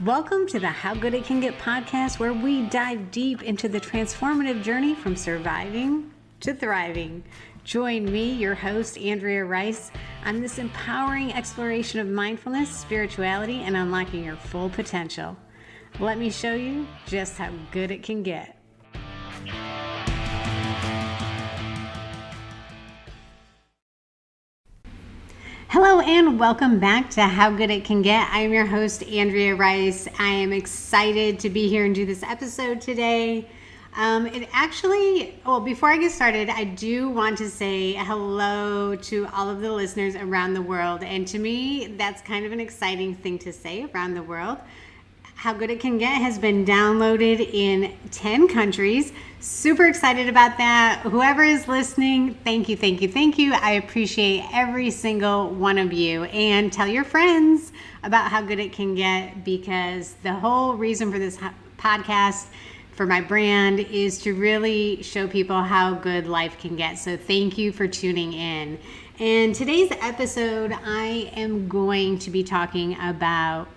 Welcome to the How Good It Can Get podcast, where we dive deep into the transformative journey from surviving to thriving. Join me, your host, Andrea Rice, on this empowering exploration of mindfulness, spirituality, and unlocking your full potential. Let me show you just how good it can get. Hello and welcome back to How Good It Can Get. I am your host, Andrea Rice. I am excited to be here and do this episode today. Before I get started, I do want to say hello to all of the listeners around the world. And to me, that's kind of an exciting thing to say, around the world. How Good It Can Get has been downloaded in 10 countries. Super excited about that. Whoever is listening, thank you. I appreciate every single one of you. And tell your friends about How Good It Can Get, because the whole reason for this podcast, for my brand, is to really show people how good life can get. So thank you for tuning in. And today's episode, I am going to be talking about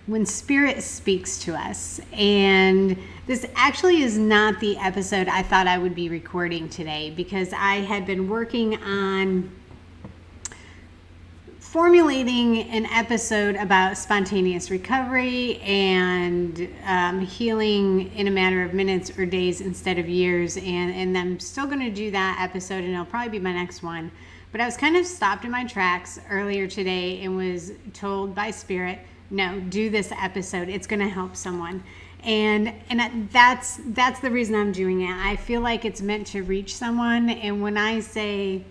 when spirit speaks to us. And this actually is not the episode I thought I would be recording today, because I had been working on formulating an episode about spontaneous recovery and healing in a matter of minutes or days instead of years. And I'm still going to do that episode, and it'll probably be my next one. But I was kind of stopped in my tracks earlier today and was told by Spirit, no, do this episode. It's going to help someone. And that's the reason I'm doing it. I feel like it's meant to reach someone. And when I say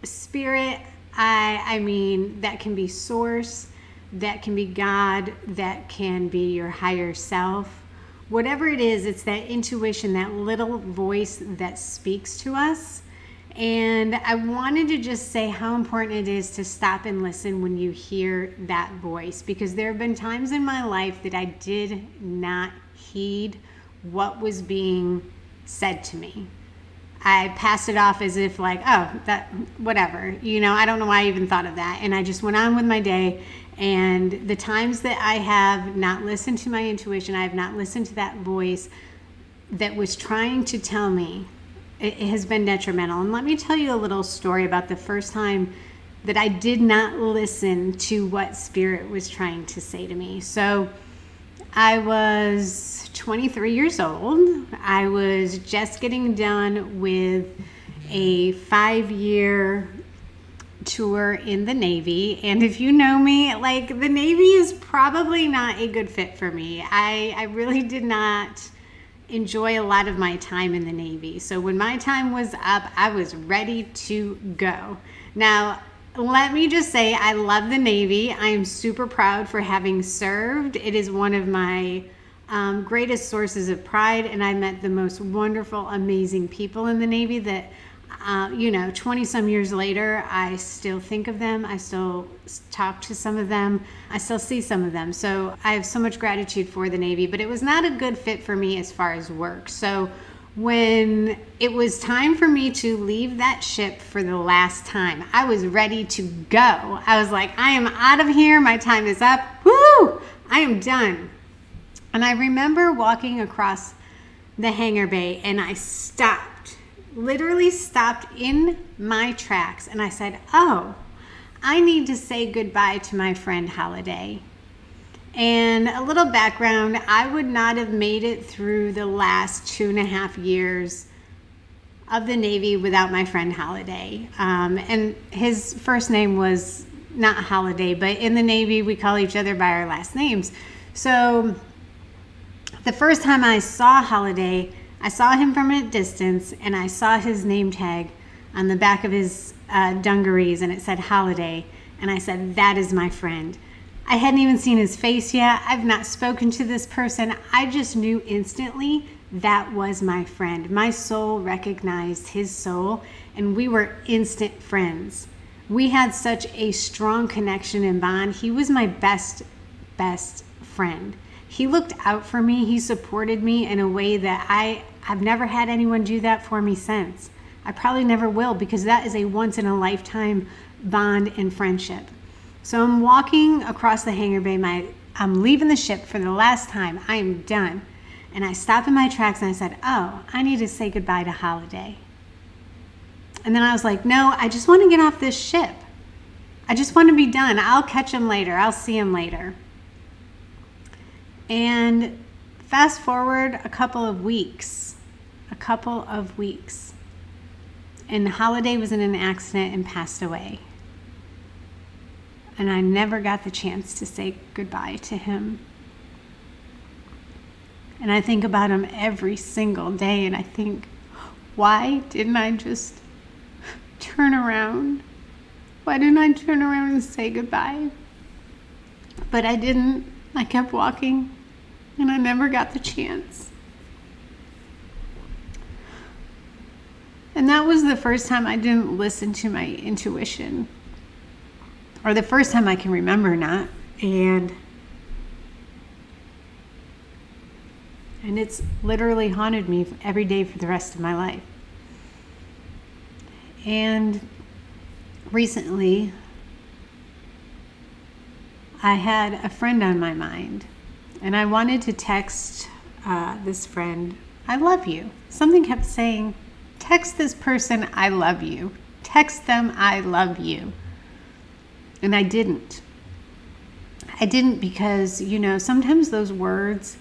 spirit, I mean that can be source, that can be God, that can be your higher self. Whatever it is, it's that intuition, that little voice that speaks to us. And I wanted to just say how important it is to stop and listen when you hear that voice, because there have been times in my life that I did not heed what was being said to me. I passed it off as if like, oh, that, whatever, I don't know why I even thought of that. And I just went on with my day. And the times that I have not listened to my intuition, I have not listened to that voice that was trying to tell me, it has been detrimental. And let me tell you a little story about the first time that I did not listen to what Spirit was trying to say to me. So I was 23 years old. I was just getting done with a 5-year tour in the Navy. And if you know me, like, the Navy is probably not a good fit for me. I really did not enjoy a lot of my time in the Navy. So when my time was up, I was ready to go. Now, let me just say, I love the Navy. I am super proud for having served. It is one of my greatest sources of pride, and I met the most wonderful, amazing people in the Navy that 20 some years later, I still think of them. I still talk to some of them. I still see some of them. So I have so much gratitude for the Navy, but it was not a good fit for me as far as work. So when it was time for me to leave that ship for the last time, I was ready to go. I was like, I am out of here. My time is up. Woo! I am done. And I remember walking across the hangar bay, and I literally stopped in my tracks, and I said, oh, I need to say goodbye to my friend Holiday. And a little background, I would not have made it through the last 2.5 years of the Navy without my friend Holiday. And his first name was not Holiday, but in the Navy, we call each other by our last names. So the first time I saw Holiday, I saw him from a distance, and I saw his name tag on the back of his dungarees, and it said Holiday. And I said, that is my friend. I hadn't even seen his face yet. I've not spoken to this person. I just knew instantly that was my friend. My soul recognized his soul, and we were instant friends. We had such a strong connection and bond. He was my best friend. He looked out for me. He supported me in a way that I've never had anyone do that for me since. I probably never will, because that is a once-in-a-lifetime bond and friendship. So I'm walking across the hangar bay. My I'm leaving the ship for the last time. I am done. And I stopped in my tracks and I said, oh, I need to say goodbye to Holiday. And then I was like, no, I just want to get off this ship. I just want to be done. I'll catch him later. I'll see him later. And fast forward a couple of weeks. And Holiday was in an accident and passed away. And I never got the chance to say goodbye to him. And I think about him every single day, and I think, why didn't I just turn around? Why didn't I turn around and say goodbye? But I didn't. I kept walking, and I never got the chance. And that was the first time I didn't listen to my intuition, or the first time I can remember not. And it's literally haunted me every day for the rest of my life. And recently, I had a friend on my mind, and I wanted to text this friend, I love you. Something kept saying, text this person, I love you. Text them, I love you. And I didn't. I didn't because, sometimes those words,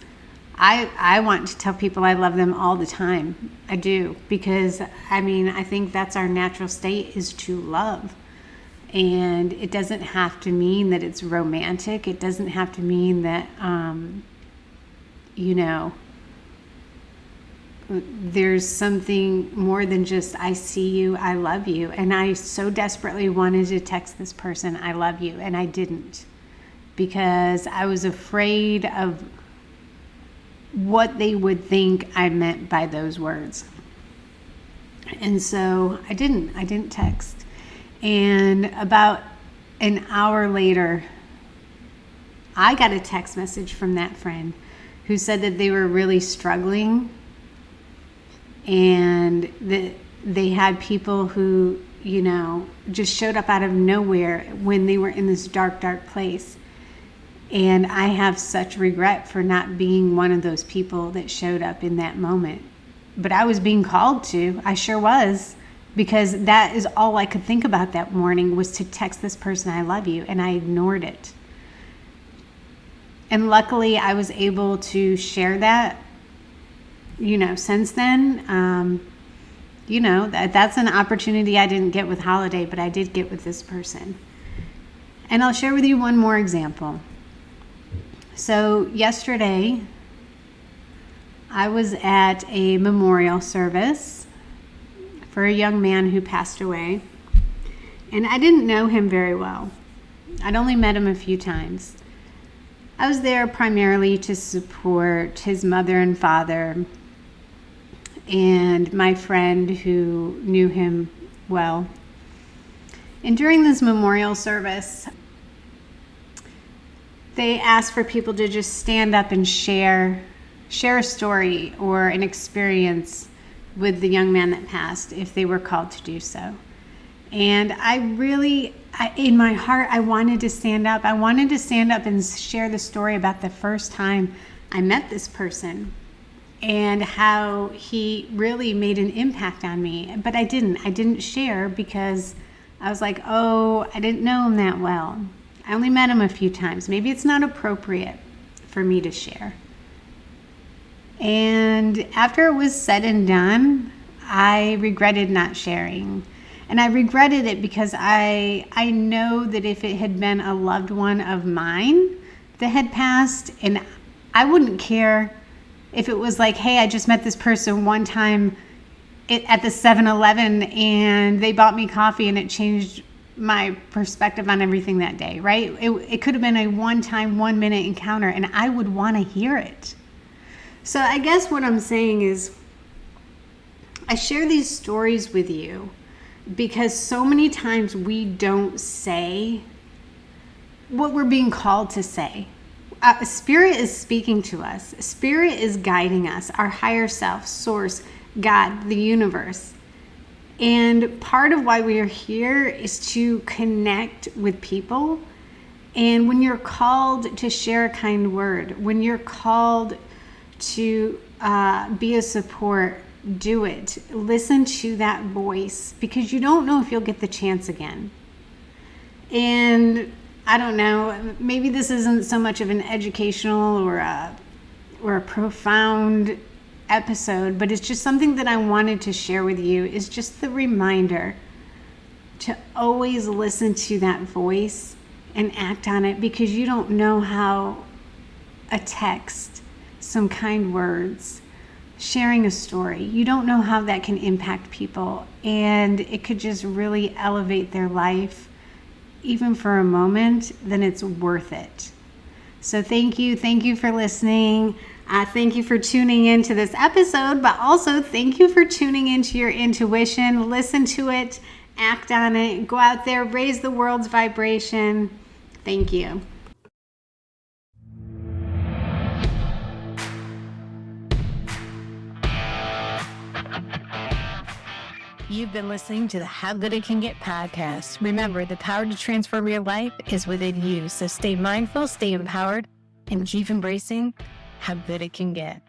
I want to tell people I love them all the time. I do. Because, I think that's our natural state, is to love. And it doesn't have to mean that it's romantic. It doesn't have to mean that, there's something more than just, I see you, I love you. And I so desperately wanted to text this person, I love you. And I didn't. Because I was afraid of what they would think I meant by those words. And so I didn't text. And about an hour later, I got a text message from that friend who said that they were really struggling, and that they had people who, just showed up out of nowhere when they were in this dark, dark place. And I have such regret for not being one of those people that showed up in that moment. But I was being called to. I sure was. Because that is all I could think about that morning, was to text this person, I love you. And I ignored it. And luckily, I was able to share that, since then. That's an opportunity I didn't get with Holiday, but I did get with this person. And I'll share with you one more example. So yesterday, I was at a memorial service for a young man who passed away. And I didn't know him very well. I'd only met him a few times. I was there primarily to support his mother and father and my friend who knew him well. And during this memorial service, they asked for people to just stand up and share a story or an experience with the young man that passed, if they were called to do so. And in my heart, I wanted to stand up. I wanted to stand up and share the story about the first time I met this person and how he really made an impact on me. But I didn't share because I was like, I didn't know him that well. I only met him a few times. Maybe it's not appropriate for me to share. And after it was said and done, I regretted not sharing. And I regretted it because I know that if it had been a loved one of mine that had passed, and I wouldn't care if it was like, hey, I just met this person one time at the 7-Eleven and they bought me coffee and it changed my perspective on everything that day, right? It could have been a one-time, 1-minute encounter, and I would want to hear it. So I guess what I'm saying is, I share these stories with you because so many times we don't say what we're being called to say. Spirit is speaking to us. Spirit is guiding us, our higher self, source, God, the universe. And part of why we are here is to connect with people And when you're called to share a kind word, when you're called to be a support, do it. Listen to that voice, because you don't know if you'll get the chance again. And I don't know, maybe this isn't so much of an educational or a profound episode, but it's just something that I wanted to share with you, is just the reminder to always listen to that voice and act on it, because you don't know how a text, some kind words, sharing a story, you don't know how that can impact people, and it could just really elevate their life, even for a moment. Then it's worth it. So thank you for listening. Thank you for tuning into this episode, but also thank you for tuning into your intuition. Listen to it, act on it, go out there, raise the world's vibration. Thank you. You've been listening to the How Good It Can Get podcast. Remember, the power to transform your life is within you. So stay mindful, stay empowered, and keep embracing how good it can get.